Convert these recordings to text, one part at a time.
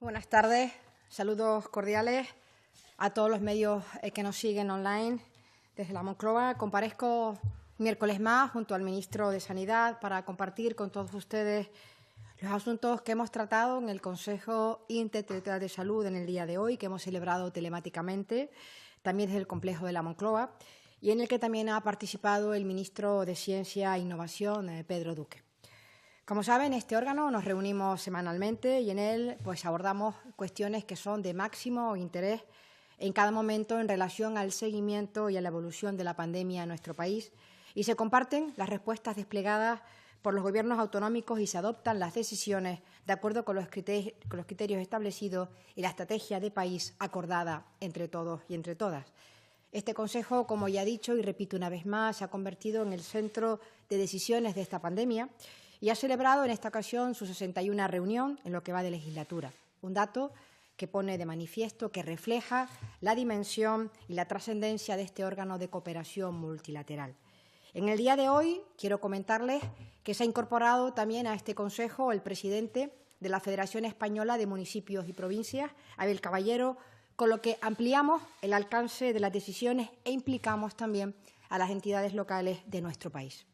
Buenas tardes, saludos cordiales a todos los medios que nos siguen online desde la Moncloa. Comparezco miércoles más junto al ministro de Sanidad para compartir con todos ustedes los asuntos que hemos tratado en el Consejo Interterritorial de Salud en el día de hoy, que hemos celebrado telemáticamente, también desde el complejo de la Moncloa, y en el que también ha participado el ministro de Ciencia e Innovación, Pedro Duque. Como saben, en este órgano nos reunimos semanalmente y en él abordamos cuestiones que son de máximo interés en cada momento en relación al seguimiento y a la evolución de la pandemia en nuestro país, y se comparten las respuestas desplegadas por los gobiernos autonómicos y se adoptan las decisiones de acuerdo con los criterios establecidos y la estrategia de país acordada entre todos y entre todas. Este Consejo, como ya he dicho y repito una vez más, se ha convertido en el centro de decisiones de esta pandemia y ha celebrado en esta ocasión su 61ª reunión en lo que va de legislatura. Un dato que pone de manifiesto, que refleja la dimensión y la trascendencia de este órgano de cooperación multilateral. En el día de hoy quiero comentarles que se ha incorporado también a este Consejo el presidente de la Federación Española de Municipios y Provincias, Abel Caballero, con lo que ampliamos el alcance de las decisiones e implicamos también a las entidades locales de nuestro país.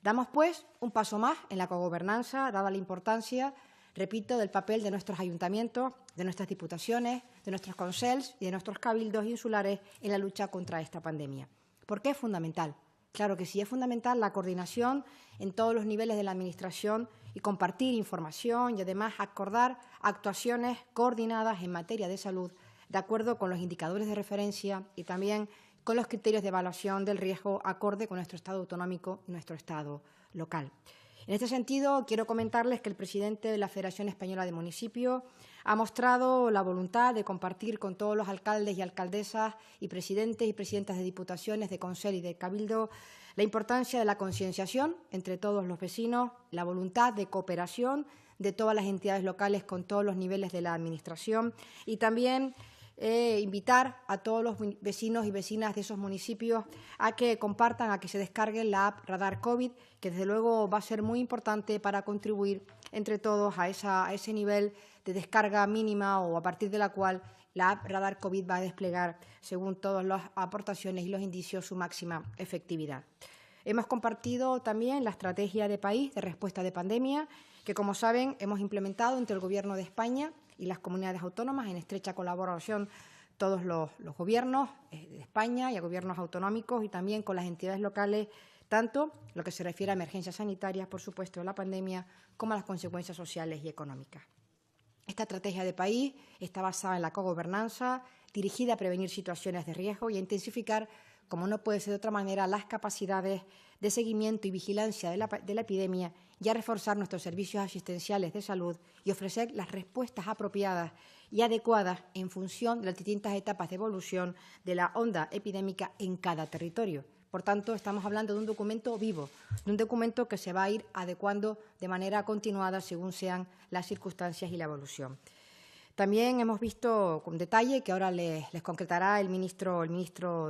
Damos, pues, un paso más en la cogobernanza, dada la importancia, repito, del papel de nuestros ayuntamientos, de nuestras diputaciones, de nuestros consels y de nuestros cabildos insulares en la lucha contra esta pandemia. ¿Por qué es fundamental? Claro que sí, es fundamental la coordinación en todos los niveles de la Administración y compartir información y, además, acordar actuaciones coordinadas en materia de salud de acuerdo con los indicadores de referencia y también con los criterios de evaluación del riesgo acorde con nuestro Estado autonómico y nuestro Estado local. En este sentido, quiero comentarles que el presidente de la Federación Española de Municipios ha mostrado la voluntad de compartir con todos los alcaldes y alcaldesas y presidentes y presidentas de diputaciones, de consell y de cabildo la importancia de la concienciación entre todos los vecinos, la voluntad de cooperación de todas las entidades locales con todos los niveles de la Administración y también invitar a todos los vecinos y vecinas de esos municipios a que compartan, a que se descarguen la app Radar COVID, que desde luego va a ser muy importante para contribuir entre todos a ese nivel de descarga mínima o a partir de la cual la app Radar COVID va a desplegar, según todas las aportaciones y los indicios, su máxima efectividad. Hemos compartido también la estrategia de país de respuesta de pandemia, que, como saben, hemos implementado entre el Gobierno de España y las comunidades autónomas en estrecha colaboración todos los gobiernos de España y a gobiernos autonómicos y también con las entidades locales, tanto lo que se refiere a emergencias sanitarias, por supuesto, de la pandemia, como a las consecuencias sociales y económicas. Esta estrategia de país está basada en la cogobernanza, dirigida a prevenir situaciones de riesgo y a intensificar, como no puede ser de otra manera, las capacidades de seguimiento y vigilancia de la epidemia y a reforzar nuestros servicios asistenciales de salud y ofrecer las respuestas apropiadas y adecuadas en función de las distintas etapas de evolución de la onda epidémica en cada territorio. Por tanto, estamos hablando de un documento vivo, de un documento que se va a ir adecuando de manera continuada según sean las circunstancias y la evolución. También hemos visto con detalle, que ahora les concretará el ministro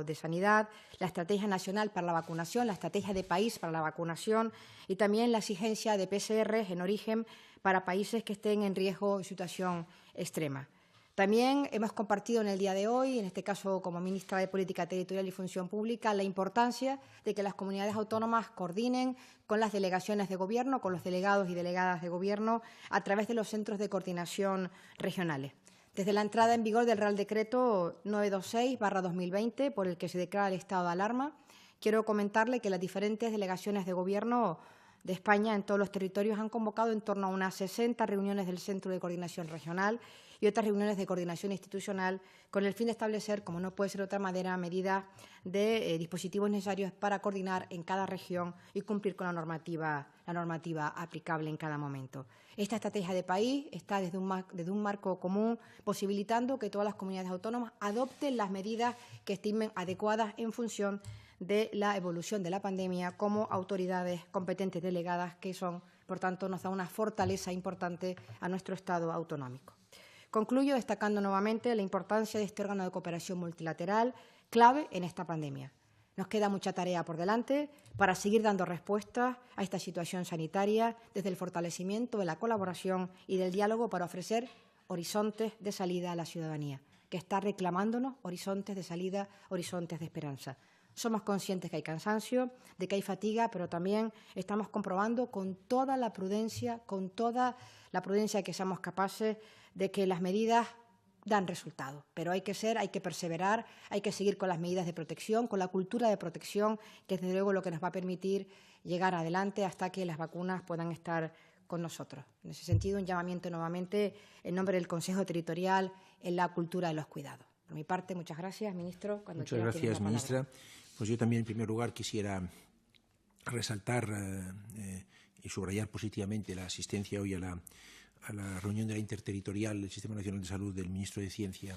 de Sanidad, la Estrategia Nacional para la Vacunación, la Estrategia de País para la Vacunación y también la exigencia de PCR en origen para países que estén en riesgo y situación extrema. También hemos compartido en el día de hoy, en este caso como ministra de Política Territorial y Función Pública, la importancia de que las comunidades autónomas coordinen con las delegaciones de Gobierno, con los delegados y delegadas de Gobierno, a través de los centros de coordinación regionales. Desde la entrada en vigor del Real Decreto 926/2020, por el que se declara el estado de alarma, quiero comentarle que las diferentes delegaciones de Gobierno de España en todos los territorios han convocado en torno a unas 60 reuniones del Centro de Coordinación Regional y otras reuniones de coordinación institucional con el fin de establecer, como no puede ser de otra manera, medidas de dispositivos necesarios para coordinar en cada región y cumplir con la normativa aplicable en cada momento. Esta estrategia de país está desde un marco común, posibilitando que todas las comunidades autónomas adopten las medidas que estimen adecuadas en función de la evolución de la pandemia como autoridades competentes delegadas que son, por tanto, nos da una fortaleza importante a nuestro Estado autonómico. Concluyo destacando nuevamente la importancia de este órgano de cooperación multilateral, clave en esta pandemia. Nos queda mucha tarea por delante para seguir dando respuestas a esta situación sanitaria desde el fortalecimiento de la colaboración y del diálogo para ofrecer horizontes de salida a la ciudadanía, que está reclamándonos horizontes de salida, horizontes de esperanza. Somos conscientes que hay cansancio, de que hay fatiga, pero también estamos comprobando con toda la prudencia, que seamos capaces de que las medidas dan resultados. Pero hay que perseverar, hay que seguir con las medidas de protección, con la cultura de protección, que es desde luego lo que nos va a permitir llegar adelante hasta que las vacunas puedan estar con nosotros. En ese sentido, un llamamiento nuevamente en nombre del Consejo Territorial en la cultura de los cuidados. Por mi parte, muchas gracias, ministro. Muchas gracias, ministra. Pues yo también, en primer lugar, quisiera resaltar y subrayar positivamente la asistencia hoy a la reunión de la Interterritorial del Sistema Nacional de Salud del ministro de Ciencia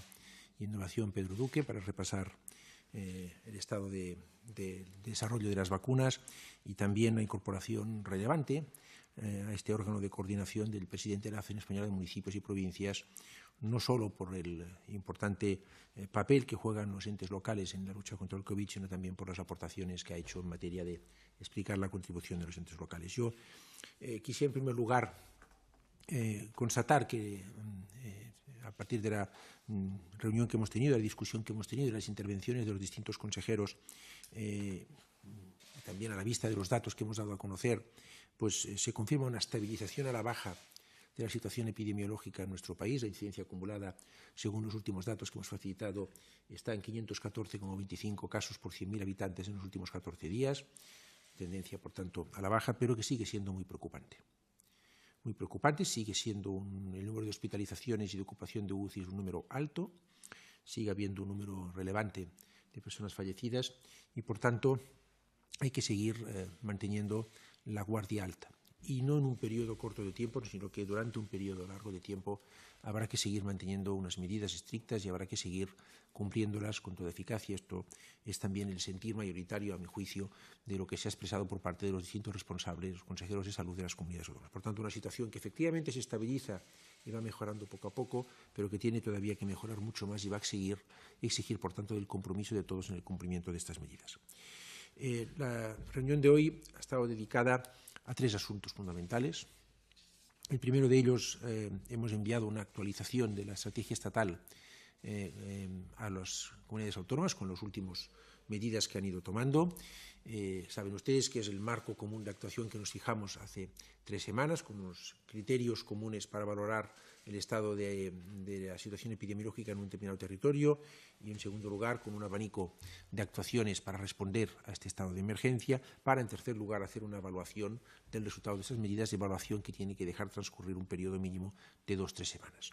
y Innovación, Pedro Duque, para repasar el estado de desarrollo de las vacunas y también la incorporación relevante a este órgano de coordinación del presidente de la Asociación Española de Municipios y Provincias, no solo por el importante papel que juegan los entes locales en la lucha contra el COVID, sino también por las aportaciones que ha hecho en materia de explicar la contribución de los entes locales. Yo quisiera, en primer lugar, constatar que a partir de la reunión que hemos tenido, la discusión que hemos tenido y las intervenciones de los distintos consejeros, también a la vista de los datos que hemos dado a conocer, pues se confirma una estabilización a la baja de la situación epidemiológica en nuestro país. La incidencia acumulada, según los últimos datos que hemos facilitado, está en 514,25 casos por 100.000 habitantes en los últimos 14 días. Tendencia, por tanto, a la baja, pero que sigue siendo muy preocupante. Muy preocupante, sigue siendo el número de hospitalizaciones y de ocupación de UCI es un número alto, sigue habiendo un número relevante de personas fallecidas y, por tanto, hay que seguir manteniendo la guardia alta. Y no en un periodo corto de tiempo, sino que durante un periodo largo de tiempo habrá que seguir manteniendo unas medidas estrictas y habrá que seguir cumpliéndolas con toda eficacia. Esto es también el sentir mayoritario, a mi juicio, de lo que se ha expresado por parte de los distintos responsables, los consejeros de salud de las comunidades autónomas. Por tanto, una situación que efectivamente se estabiliza y va mejorando poco a poco, pero que tiene todavía que mejorar mucho más y va a exigir, por tanto, el compromiso de todos en el cumplimiento de estas medidas. La reunión de hoy ha estado dedicada a 3 asuntos fundamentales. El primero de ellos, hemos enviado una actualización de la estrategia estatal a las comunidades autónomas con las últimas medidas que han ido tomando. Saben ustedes que es el marco común de actuación que nos fijamos hace 3 semanas, con unos criterios comunes para valorar el estado de la situación epidemiológica en un determinado territorio y, en segundo lugar, con un abanico de actuaciones para responder a este estado de emergencia, para, en tercer lugar, hacer una evaluación del resultado de esas medidas, evaluación que tiene que dejar transcurrir un periodo mínimo de 2 o 3 semanas.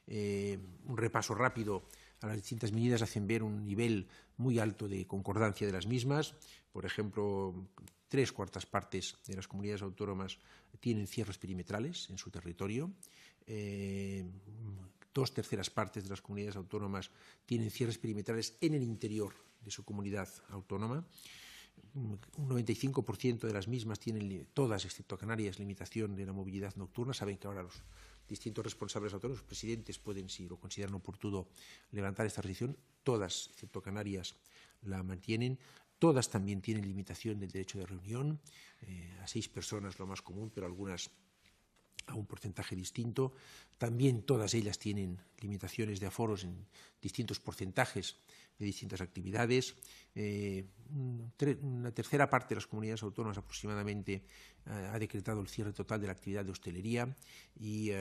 Un repaso rápido a las distintas medidas hacen ver un nivel muy alto de concordancia de las mismas. Por ejemplo, 3/4 partes de las comunidades autónomas tienen cierres perimetrales en su territorio. 2/3 partes de las comunidades autónomas tienen cierres perimetrales en el interior de su comunidad autónoma. Un 95% de las mismas tienen, todas excepto Canarias, limitación de la movilidad nocturna. Saben que ahora los distintos responsables autónomos, los presidentes, pueden, si lo consideran oportuno, levantar esta restricción. Todas, excepto Canarias, la mantienen. Todas también tienen limitación del derecho de reunión, a 6 personas lo más común, pero algunas a un porcentaje distinto. También todas ellas tienen limitaciones de aforos en distintos porcentajes de distintas actividades. Una tercera parte de las comunidades autónomas aproximadamente ha decretado el cierre total de la actividad de hostelería y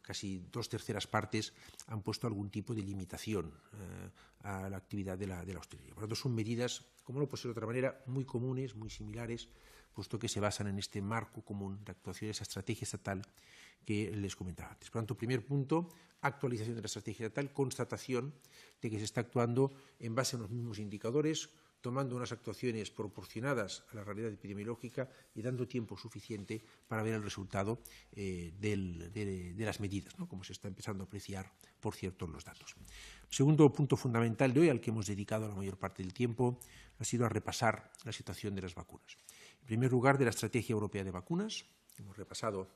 casi 2/3 partes han puesto algún tipo de limitación a la actividad de la hostelería. Por lo tanto, son medidas, como no puede ser de otra manera, muy comunes, muy similares, puesto que se basan en este marco común de actuación, esa estrategia estatal que les comentaba antes. Por lo tanto, primer punto, actualización de la estrategia estatal, constatación de que se está actuando en base a los mismos indicadores, tomando unas actuaciones proporcionadas a la realidad epidemiológica y dando tiempo suficiente para ver el resultado de las medidas, ¿no?, como se está empezando a apreciar, por cierto, en los datos. El segundo punto fundamental de hoy, al que hemos dedicado la mayor parte del tiempo, ha sido a repasar la situación de las vacunas. En primer lugar, de la Estrategia Europea de Vacunas. Hemos repasado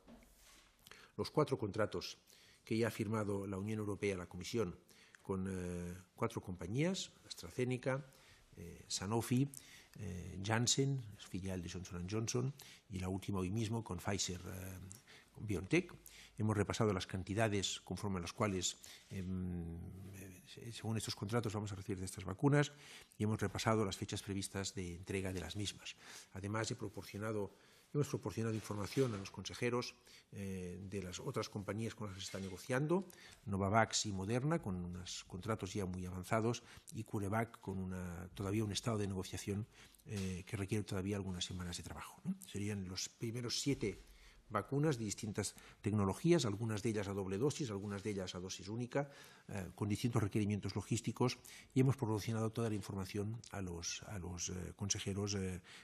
los 4 contratos que ya ha firmado la Unión Europea, la Comisión, con 4 compañías: AstraZeneca, Sanofi, Janssen, filial de Johnson & Johnson, y la última hoy mismo con Pfizer, con BioNTech. hemos repasado las cantidades conforme a las cuales, según estos contratos, vamos a recibir de estas vacunas, y hemos repasado las fechas previstas de entrega de las mismas. Además, hemos proporcionado información a los consejeros de las otras compañías con las que se está negociando, Novavax y Moderna, con unos contratos ya muy avanzados, y CureVac con todavía un estado de negociación que requiere todavía algunas semanas de trabajo, ¿no? Serían los primeros 7 vacunas de distintas tecnologías, algunas de ellas a doble dosis, algunas de ellas a dosis única, con distintos requerimientos logísticos, y hemos proporcionado toda la información a los consejeros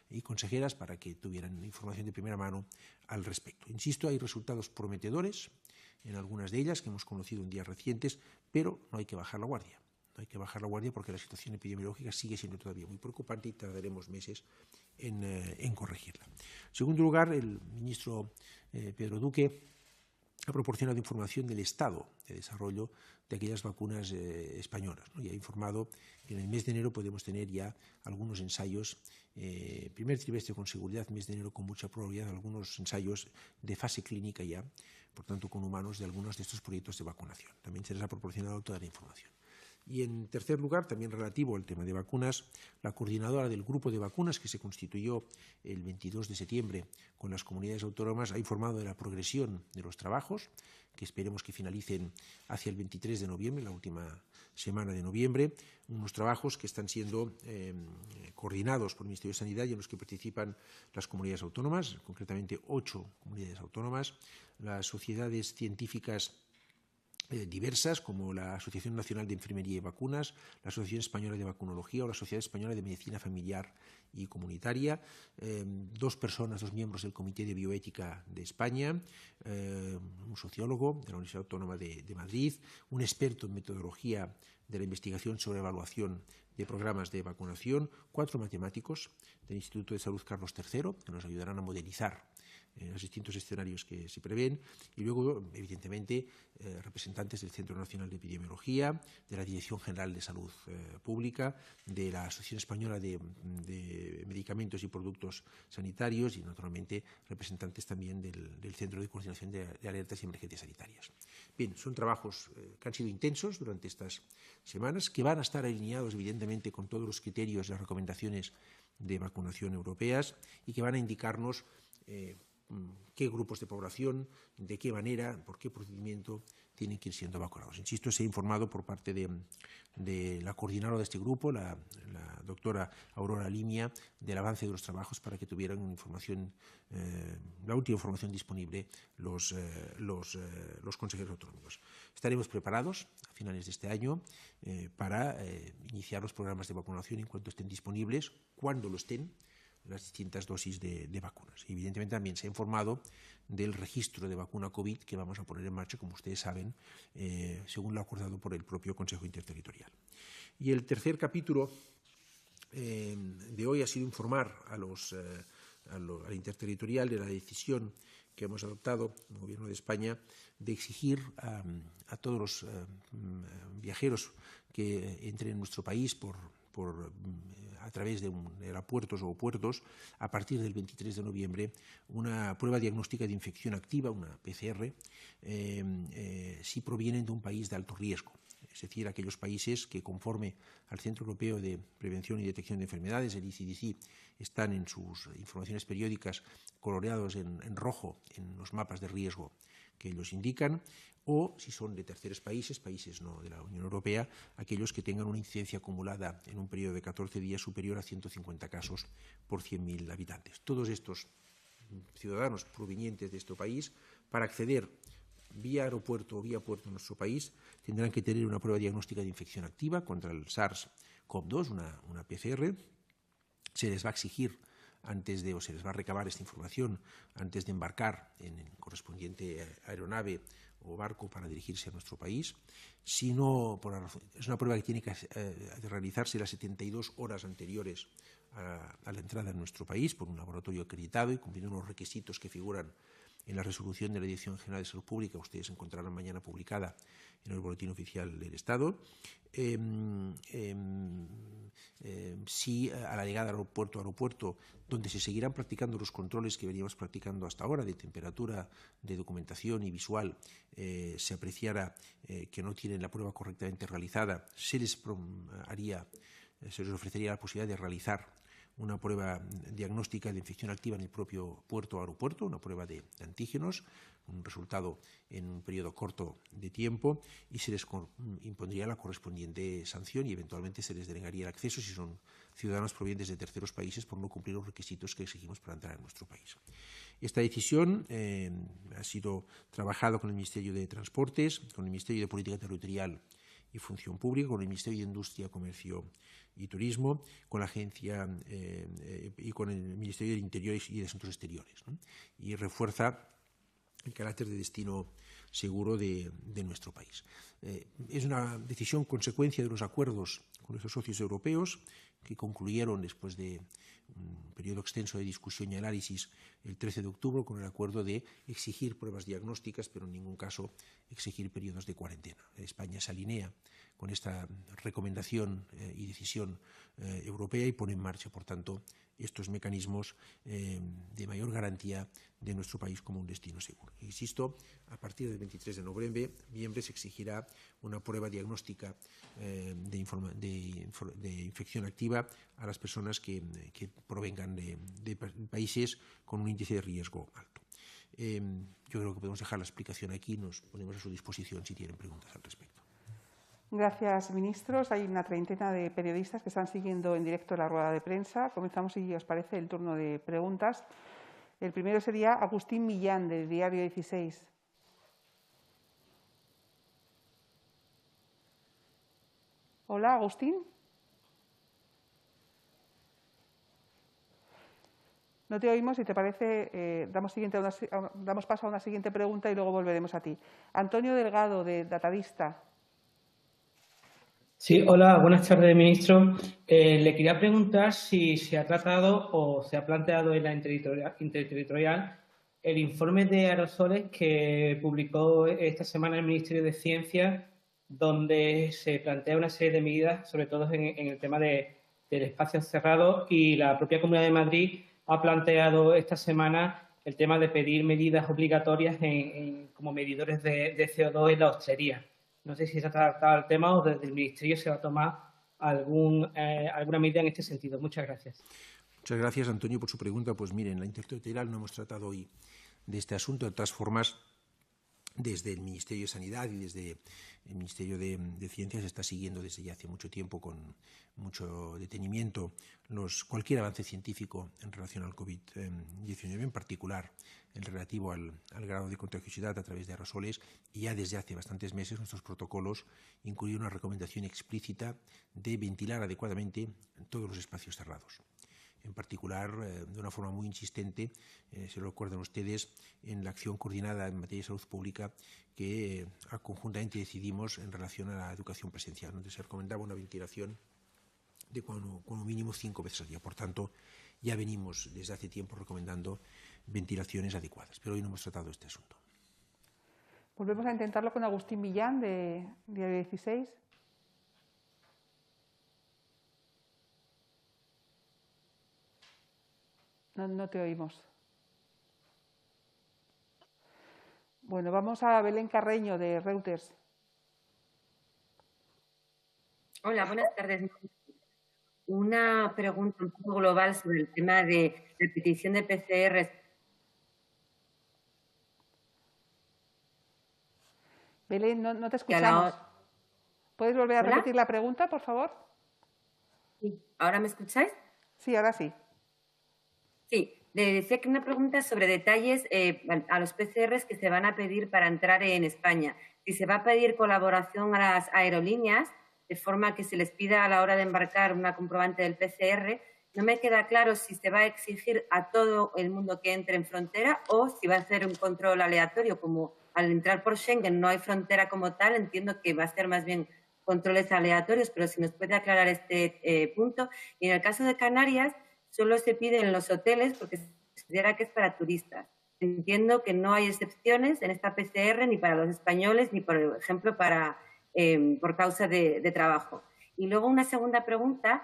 y consejeras para que tuvieran información de primera mano al respecto. Insisto, hay resultados prometedores en algunas de ellas que hemos conocido en días recientes, pero no hay que bajar la guardia. No hay que bajar la guardia porque la situación epidemiológica sigue siendo todavía muy preocupante y tardaremos meses en corregirla. En segundo lugar, el ministro Pedro Duque ha proporcionado información del estado de desarrollo de aquellas vacunas españolas, ¿no? Y ha informado que en el mes de enero podemos tener ya algunos ensayos, primer trimestre con seguridad, mes de enero con mucha probabilidad, algunos ensayos de fase clínica ya, por tanto con humanos, de algunos de estos proyectos de vacunación. También se les ha proporcionado toda la información. Y en tercer lugar, también relativo al tema de vacunas, la coordinadora del grupo de vacunas que se constituyó el 22 de septiembre con las comunidades autónomas ha informado de la progresión de los trabajos, que esperemos que finalicen hacia el 23 de noviembre, la última semana de noviembre, unos trabajos que están siendo coordinados por el Ministerio de Sanidad y en los que participan las comunidades autónomas, concretamente 8 comunidades autónomas, las sociedades científicas diversas, como la Asociación Nacional de Enfermería y Vacunas, la Asociación Española de Vacunología o la Sociedad Española de Medicina Familiar y Comunitaria, 2 miembros del Comité de Bioética de España, un sociólogo de la Universidad Autónoma de Madrid, un experto en metodología de la investigación sobre evaluación de programas de vacunación, 4 matemáticos del Instituto de Salud Carlos III, que nos ayudarán a modelizar los distintos escenarios que se prevén, y luego, evidentemente, representantes del Centro Nacional de Epidemiología, de la Dirección General de Salud Pública, de la Asociación Española de Medicamentos y Productos Sanitarios y, naturalmente, representantes también del Centro de Coordinación de Alertas y Emergencias Sanitarias. Bien, son trabajos que han sido intensos durante estas semanas, que van a estar alineados, evidentemente, con todos los criterios y las recomendaciones de vacunación europeas y que van a indicarnos qué grupos de población, de qué manera, por qué procedimiento tienen que ir siendo vacunados. Insisto, se ha informado por parte de la coordinadora de este grupo, la doctora Aurora Limia, del avance de los trabajos para que tuvieran información, la última información disponible los consejeros autonómicos. Estaremos preparados a finales de este año para iniciar los programas de vacunación en cuanto estén disponibles, cuando lo estén, las distintas dosis de vacunas. Y evidentemente también se ha informado del registro de vacuna COVID que vamos a poner en marcha, como ustedes saben, según lo acordado por el propio Consejo Interterritorial. Y el tercer capítulo de hoy ha sido informar al Interterritorial de la decisión que hemos adoptado, el Gobierno de España, de exigir a todos los viajeros que entren en nuestro país a través de aeropuertos o puertos, a partir del 23 de noviembre, una prueba diagnóstica de infección activa, una PCR, si provienen de un país de alto riesgo. Es decir, aquellos países que, conforme al Centro Europeo de Prevención y Detección de Enfermedades, el ECDC, están en sus informaciones periódicas coloreados en rojo en los mapas de riesgo que ellos indican, o si son de terceros países no de la Unión Europea, aquellos que tengan una incidencia acumulada en un periodo de 14 días superior a 150 casos por 100.000 habitantes. Todos estos ciudadanos provenientes de este país, para acceder vía aeropuerto o vía puerto en nuestro país, tendrán que tener una prueba diagnóstica de infección activa contra el SARS-CoV-2, una PCR. Se les va a exigir se les va a recabar esta información antes de embarcar en el correspondiente aeronave o barco para dirigirse a nuestro país. Si no, es una prueba que tiene que realizarse las 72 horas anteriores a la entrada en nuestro país por un laboratorio acreditado y cumpliendo unos requisitos que figuran en la resolución de la Dirección General de Salud Pública, ustedes encontrarán mañana publicada en el Boletín Oficial del Estado. Sí, a la llegada al aeropuerto, donde se seguirán practicando los controles que veníamos practicando hasta ahora, de temperatura, de documentación y visual, se apreciara que no tienen la prueba correctamente realizada, se les ofrecería la posibilidad de realizar una prueba diagnóstica de infección activa en el propio puerto o aeropuerto, una prueba de antígenos, un resultado en un periodo corto de tiempo, y se les impondría la correspondiente sanción y eventualmente se les denegaría el acceso si son ciudadanos provenientes de terceros países por no cumplir los requisitos que exigimos para entrar en nuestro país. Esta decisión ha sido trabajada con el Ministerio de Transportes, con el Ministerio de Política Territorial y Función Pública, con el Ministerio de Industria, Comercio y Turismo, con la Agencia y con el Ministerio del Interior y de Asuntos Exteriores, ¿no? Y refuerza el carácter de destino seguro de nuestro país. Es una decisión consecuencia de los acuerdos con nuestros socios europeos que concluyeron después de un periodo extenso de discusión y análisis el 13 de octubre con el acuerdo de exigir pruebas diagnósticas, pero en ningún caso exigir periodos de cuarentena. España se alinea con esta recomendación y decisión europea y pone en marcha, por tanto, estos mecanismos de mayor garantía de nuestro país como un destino seguro. Insisto, a partir del 23 de noviembre se exigirá una prueba diagnóstica de infección activa a las personas que provengan de países con un índice de riesgo alto. Yo creo que podemos dejar la explicación aquí, nos ponemos a su disposición si tienen preguntas al respecto. Gracias, ministros. Hay una treintena de periodistas que están siguiendo en directo la rueda de prensa. Comenzamos, si os parece, el turno de preguntas. El primero sería Agustín Millán, del Diario 16. Hola, Agustín. No te oímos. Si te parece, damos paso a una siguiente pregunta y luego volveremos a ti. Antonio Delgado, de Datavista. Sí, hola, buenas tardes, ministro. Le quería preguntar si se ha tratado o se ha planteado en la interterritorial el informe de aerosoles que publicó esta semana el Ministerio de Ciencia, donde se plantea una serie de medidas, sobre todo en el tema del espacio cerrado, y la propia Comunidad de Madrid ha planteado esta semana el tema de pedir medidas obligatorias como medidores de CO2 en la hostelería. No sé si se ha tratado el tema o desde el Ministerio se va a tomar alguna medida en este sentido. Muchas gracias. Muchas gracias, Antonio, por su pregunta. Pues miren, en la interterritorial no hemos tratado hoy de este asunto. De todas formas, desde el Ministerio de Sanidad y desde el Ministerio de Ciencia se está siguiendo desde ya hace mucho tiempo con mucho detenimiento cualquier avance científico en relación al COVID-19, en particular el relativo al grado de contagiosidad a través de aerosoles, y ya desde hace bastantes meses nuestros protocolos incluyen una recomendación explícita de ventilar adecuadamente en todos los espacios cerrados. En particular, de una forma muy insistente, se lo recuerdan ustedes, en la acción coordinada en materia de salud pública que conjuntamente decidimos en relación a la educación presencial, donde se recomendaba una ventilación de como mínimo 5 veces al día. Por tanto, ya venimos desde hace tiempo recomendando ventilaciones adecuadas, pero hoy no hemos tratado este asunto. Volvemos a intentarlo con Agustín Millán, de Diario 16. No te oímos. Bueno, vamos a Belén Carreño, de Reuters. Hola, buenas tardes. Una pregunta un poco global sobre el tema de repetición de PCR. Belén, no te escuchamos. ¿Puedes volver a repetir la pregunta, por favor? Sí. ¿Ahora me escucháis? Sí, ahora sí. Sí, le decía que una pregunta sobre detalles a los PCRs que se van a pedir para entrar en España. Si se va a pedir colaboración a las aerolíneas, de forma que se les pida a la hora de embarcar una comprobante del PCR, no me queda claro si se va a exigir a todo el mundo que entre en frontera o si va a ser un control aleatorio, como al entrar por Schengen no hay frontera como tal, entiendo que va a ser más bien controles aleatorios, pero si nos puede aclarar este punto. Y en el caso de Canarias, solo se pide en los hoteles porque se considera que es para turistas. entiendo que no hay excepciones en esta PCR ni para los españoles ni, por ejemplo, por causa de trabajo. Y luego una segunda pregunta.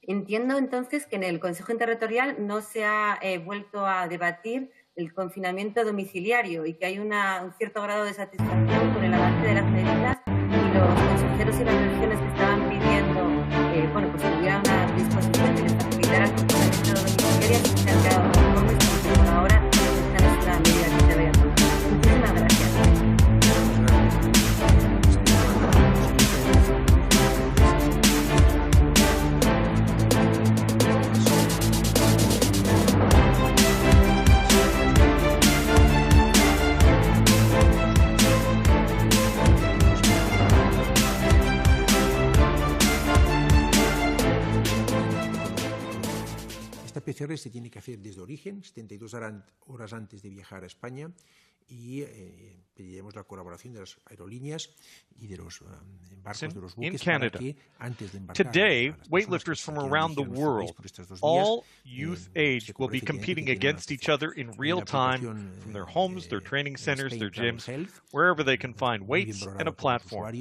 Entiendo entonces que en el Consejo Interterritorial no se ha vuelto a debatir el confinamiento domiciliario y que hay un cierto grado de satisfacción con el avance de las medidas, y los consejeros y las regiones que estaban pidiendo pues que hubiera una disposición de que se facilitara el confinamiento domiciliario se han quedado conformes, porque por ahora esta no es una medida que se vaya a tomar. Muchísimas gracias. Esta PCR se tiene que hacer desde origen, 72 horas antes de viajar a España, y pediremos la colaboración de las aerolíneas y de los barcos de los buques para que antes de embarcar. Today, weightlifters from around the world, all youth aged, will be competing against each other in real time from their homes, their training centers, their gyms, wherever they can find weights and a platform.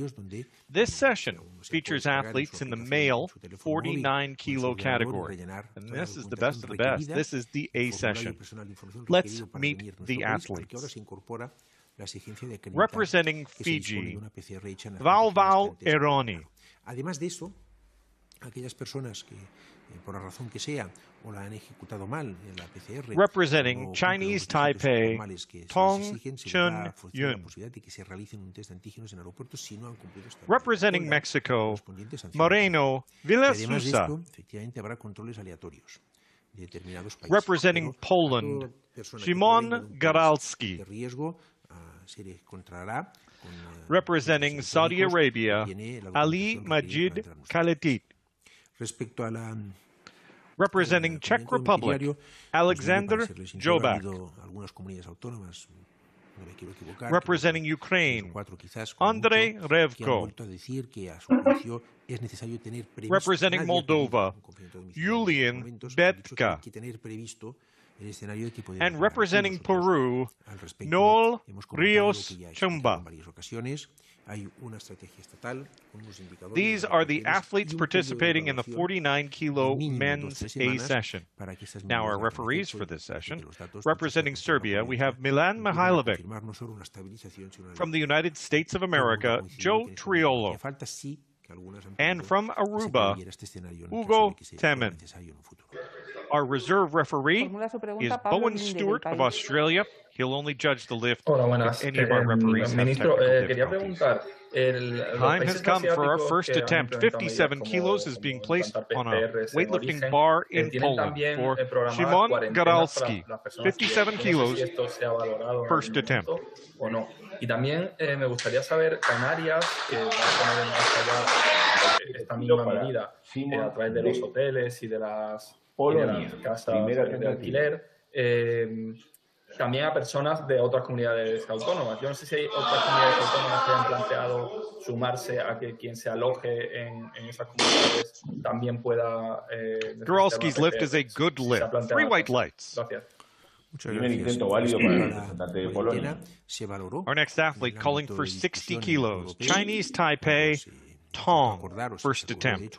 This session features athletes in the male 49-kilo category, and this is the best of the best. This is the A session. Let's meet the athletes. Representing Fiji, Vauvau Eroni. Además de eso, aquellas personas que, por la razón que sea, o la han ejecutado mal en la PCR, representing Chinese Taipei, Tong Chun Yun. Representing Mexico, Moreno Villasusa. Efectivamente, habrá controles aleatorios de determinados países. Representing Poland, Szymon Garalski. Representing Saudi Arabia, Ali Majid Kaletit. Respecto a la representing Czech Republic, Alexander Jobak. Representing Ukraine, Andrei Revko. Representing Moldova, Yulian Betka. And representing Peru, Noel Rios Chumba. These are the athletes participating in the 49-kilo men's A session. Now our referees for this session, representing Serbia, we have Milan Mihailovic. From the United States of America, Joe Triolo. And from Aruba, Hugo Temen. Our reserve referee is Bowen Stewart of Australia. He'll only judge the lift if any of our referees have technical difficulties. Time has come for our first attempt. 57 kilos is being placed on a weightlifting bar in Poland for Szymon Garalski. 57 kilos, first attempt. Y también me gustaría saber, Canarias, que va a poner en marcha ya esta misma medida a través de los hoteles y de las casas de alquiler, también a personas de otras comunidades autónomas. Yo no sé si hay otras comunidades autónomas que hayan planteado sumarse a que quien se aloje en esas comunidades también pueda... Garalski's lift is a good lift. 3 white lights. Gracias. Our next athlete calling for 60 kilos, Chinese Taipei, Tong, first attempt.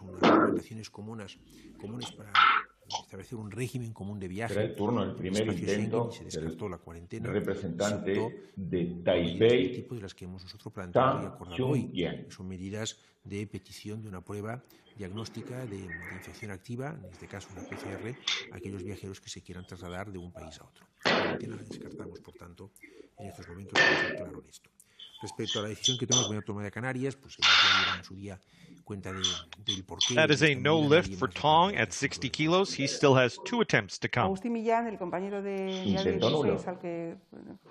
Establecer un régimen común de viaje. Será el turno, el primer intento del representante de Taipei, tipo de las que hemos nosotros planteado y acordado hoy. Son medidas de petición de una prueba diagnóstica de infección activa, en este caso una PCR, a aquellos viajeros que se quieran trasladar de un país a otro. No la descartamos, por tanto, en estos momentos, para ser claro en esto. Respecto a la decisión que tomó la Comunidad Autónoma de Canarias, pues ya dieron en su día cuenta del porqué. That is a no lift for Tong at 60 kilos. He still has 2 attempts to come. Agustín Millán, el compañero de 16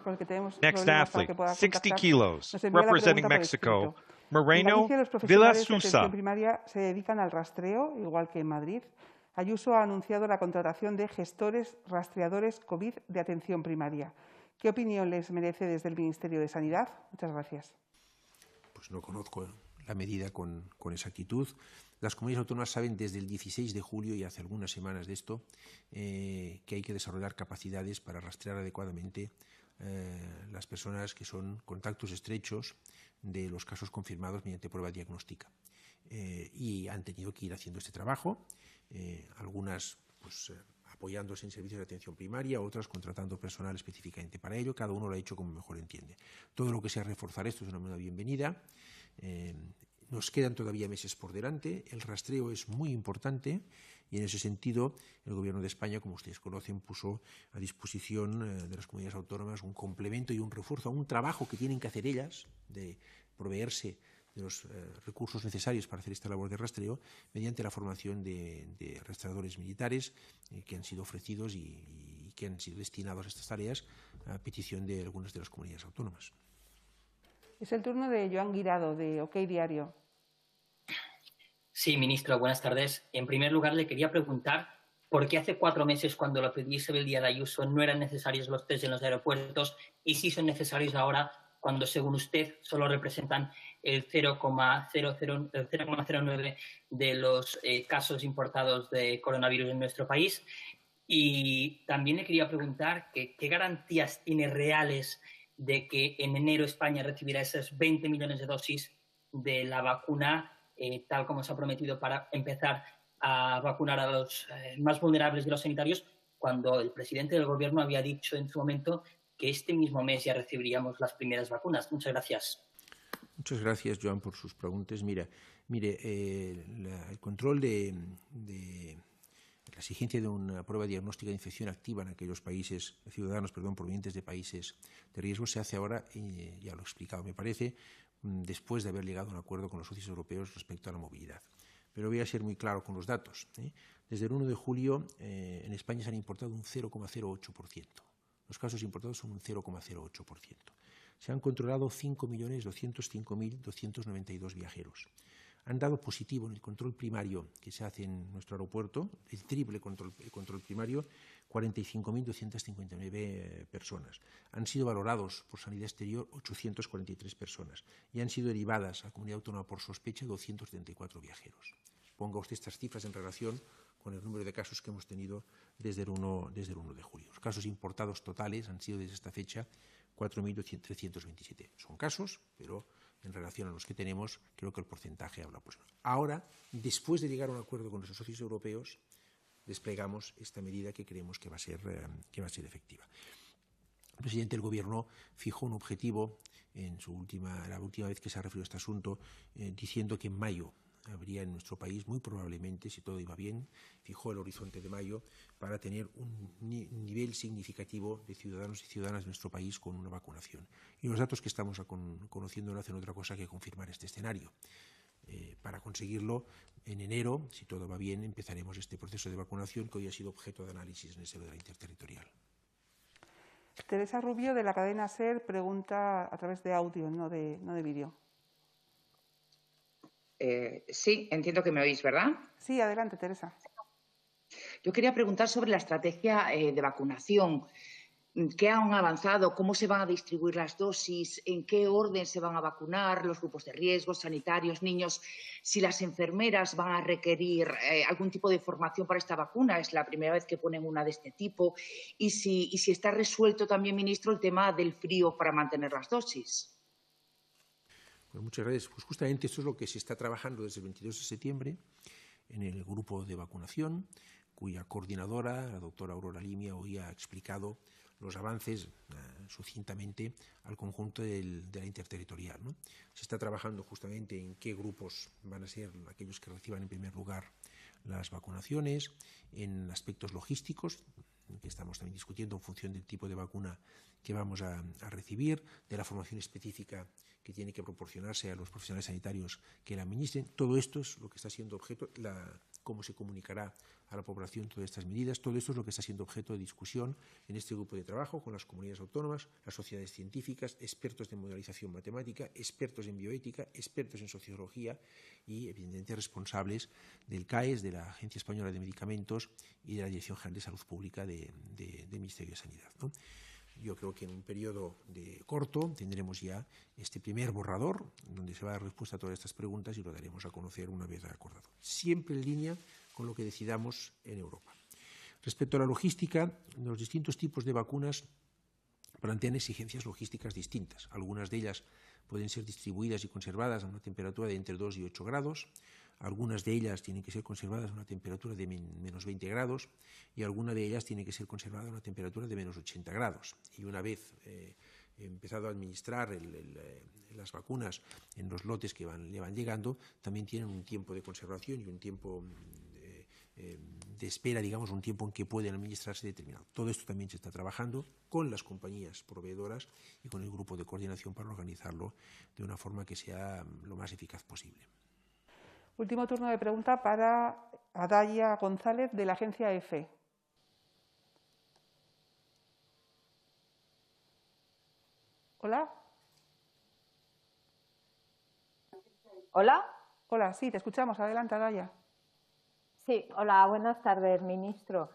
con el que tenemos next athlete, 60 kilos, nos envía representing la pregunta Mexico, por escrito. Moreno En Galicia, los profesionales de Villasusa. atención primaria se dedican al rastreo, igual que en Madrid. Ayuso ha anunciado la contratación de gestores rastreadores COVID de atención primaria. ¿Qué opinión les merece desde el Ministerio de Sanidad? Muchas gracias. Pues no conozco la medida con exactitud. Las comunidades autónomas saben desde el 16 de julio y hace algunas semanas de esto que hay que desarrollar capacidades para rastrear adecuadamente las personas que son contactos estrechos de los casos confirmados mediante prueba diagnóstica. Y han tenido que ir haciendo este trabajo, algunas pues, apoyándose en servicios de atención primaria, otras contratando personal específicamente para ello. Cada uno lo ha hecho como mejor entiende. Todo lo que sea reforzar esto es una bienvenida. Nos quedan todavía meses por delante. El rastreo es muy importante y en ese sentido el Gobierno de España, como ustedes conocen, puso a disposición de las comunidades autónomas un complemento y un refuerzo a un trabajo que tienen que hacer ellas de proveerse de los recursos necesarios para hacer esta labor de rastreo mediante la formación de rastreadores militares que han sido ofrecidos y que han sido destinados a estas tareas a petición de algunas de las comunidades autónomas. Es el turno de Joan Guirado, de OK Diario. Sí, ministro, buenas tardes. En primer lugar, le quería preguntar por qué hace 4 meses, cuando lo pedí Isabel Díaz Ayuso, no eran necesarios los test en los aeropuertos y sí son necesarios ahora, cuando, según usted, solo representan el 0,09 de los casos importados de coronavirus en nuestro país. Y también le quería preguntar qué garantías tiene reales de que en enero España recibirá esas 20 millones de dosis de la vacuna, tal como se ha prometido, para empezar a vacunar a los más vulnerables de los sanitarios, cuando el presidente del Gobierno había dicho en su momento que este mismo mes ya recibiríamos las primeras vacunas. Muchas gracias. Muchas gracias, Joan, por sus preguntas. Mire, el control de la exigencia de una prueba diagnóstica de infección activa en aquellos países, ciudadanos, provenientes de países de riesgo, se hace ahora, y ya lo he explicado, me parece, después de haber llegado a un acuerdo con los socios europeos respecto a la movilidad. Pero voy a ser muy claro con los datos. Desde el 1 de julio en España se han importado un 0,08%. Los casos importados son un 0,08%. Se han controlado 5.205.292 viajeros. Han dado positivo en el control primario que se hace en nuestro aeropuerto, el triple control primario, 45.259 personas. Han sido valorados por Sanidad Exterior 843 personas y han sido derivadas a Comunidad Autónoma por sospecha 234 viajeros. Ponga usted estas cifras en relación con el número de casos que hemos tenido desde el 1 de julio. Los casos importados totales han sido desde esta fecha 4.327. Son casos, pero en relación a los que tenemos, creo que el porcentaje habla por sí. Ahora, después de llegar a un acuerdo con nuestros socios europeos, desplegamos esta medida que creemos que va a ser efectiva. El presidente del Gobierno fijó un objetivo en la última vez que se ha referido a este asunto, diciendo que en mayo habría en nuestro país, muy probablemente, si todo iba bien, fijó el horizonte de mayo para tener un nivel significativo de ciudadanos y ciudadanas de nuestro país con una vacunación. Y los datos que estamos conociendo no hacen otra cosa que confirmar este escenario. Para conseguirlo, en enero, si todo va bien, empezaremos este proceso de vacunación que hoy ha sido objeto de análisis en el seno de la interterritorial. Teresa Rubio, de la cadena SER, pregunta a través de audio, no de vídeo. Sí, entiendo que me oís, ¿verdad? Sí, adelante, Teresa. Yo quería preguntar sobre la estrategia de vacunación. ¿Qué han avanzado? ¿Cómo se van a distribuir las dosis? ¿En qué orden se van a vacunar los grupos de riesgo, sanitarios, niños? Si las enfermeras van a requerir algún tipo de formación para esta vacuna, es la primera vez que ponen una de este tipo. Y si está resuelto también, ministro, el tema del frío para mantener las dosis. Pues muchas gracias. Pues justamente esto es lo que se está trabajando desde el 22 de septiembre en el grupo de vacunación, cuya coordinadora, la doctora Aurora Limia, hoy ha explicado los avances sucintamente al conjunto de la interterritorial, ¿no? Se está trabajando justamente en qué grupos van a ser aquellos que reciban en primer lugar las vacunaciones, en aspectos logísticos, que estamos también discutiendo en función del tipo de vacuna que vamos a recibir, de la formación específica que tiene que proporcionarse a los profesionales sanitarios que la administren. Todo esto es lo que está siendo objeto, cómo se comunicará a la población todas estas medidas. Todo esto es lo que está siendo objeto de discusión en este grupo de trabajo con las comunidades autónomas, las sociedades científicas, expertos de modelización matemática, expertos en bioética, expertos en sociología y, evidentemente, responsables del CAES, de la Agencia Española de Medicamentos y de la Dirección General de Salud Pública del Ministerio de Sanidad, ¿no? yo creo que en un periodo corto tendremos ya este primer borrador donde se va a dar respuesta a todas estas preguntas y lo daremos a conocer una vez acordado. Siempre en línea con lo que decidamos en Europa. Respecto a la logística, los distintos tipos de vacunas plantean exigencias logísticas distintas. Algunas de ellas pueden ser distribuidas y conservadas a una temperatura de entre 2 y 8 grados. Algunas de ellas tienen que ser conservadas a una temperatura de menos 20 grados y algunas de ellas tienen que ser conservadas a una temperatura de menos 80 grados. Y una vez empezado a administrar las vacunas en los lotes que le van llegando, también tienen un tiempo de conservación y un tiempo de espera, digamos, un tiempo en que pueden administrarse determinado. Todo esto también se está trabajando con las compañías proveedoras y con el grupo de coordinación para organizarlo de una forma que sea lo más eficaz posible. Último turno de pregunta para Adaya González, de la agencia EFE. ¿Hola? ¿Hola? Hola, sí, te escuchamos. Adelante, Adaya. Sí, hola, buenas tardes, ministro.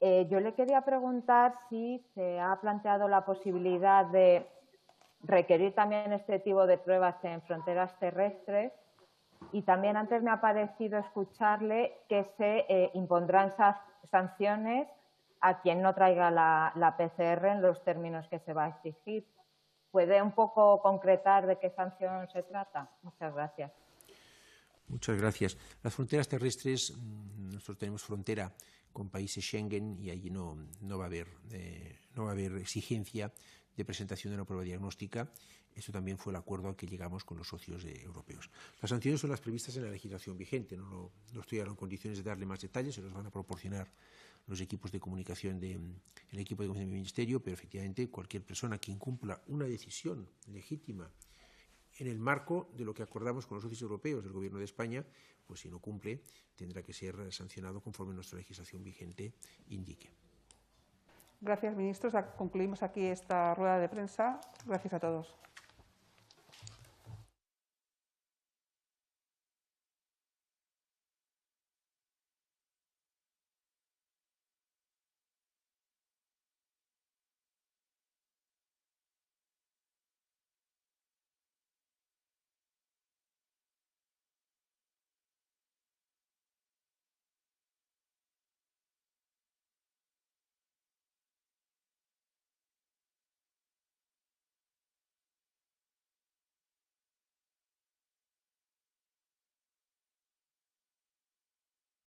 Yo le quería preguntar si se ha planteado la posibilidad de requerir también este tipo de pruebas en fronteras terrestres. Y también antes me ha parecido escucharle que se impondrán sanciones a quien no traiga la PCR en los términos que se va a exigir. ¿Puede un poco concretar de qué sanción se trata? Muchas gracias. Muchas gracias. Las fronteras terrestres, nosotros tenemos frontera con países Schengen y allí no va a haber exigencia de presentación de una prueba diagnóstica. Eso también fue el acuerdo al que llegamos con los socios europeos. Las sanciones son las previstas en la legislación vigente. No estoy ahora en condiciones de darle más detalles, se los van a proporcionar los equipos de comunicación el equipo de comunicación del Ministerio, pero efectivamente cualquier persona que incumpla una decisión legítima en el marco de lo que acordamos con los socios europeos del Gobierno de España, pues si no cumple tendrá que ser sancionado conforme nuestra legislación vigente indique. Gracias, ministros. Concluimos aquí esta rueda de prensa. Gracias a todos.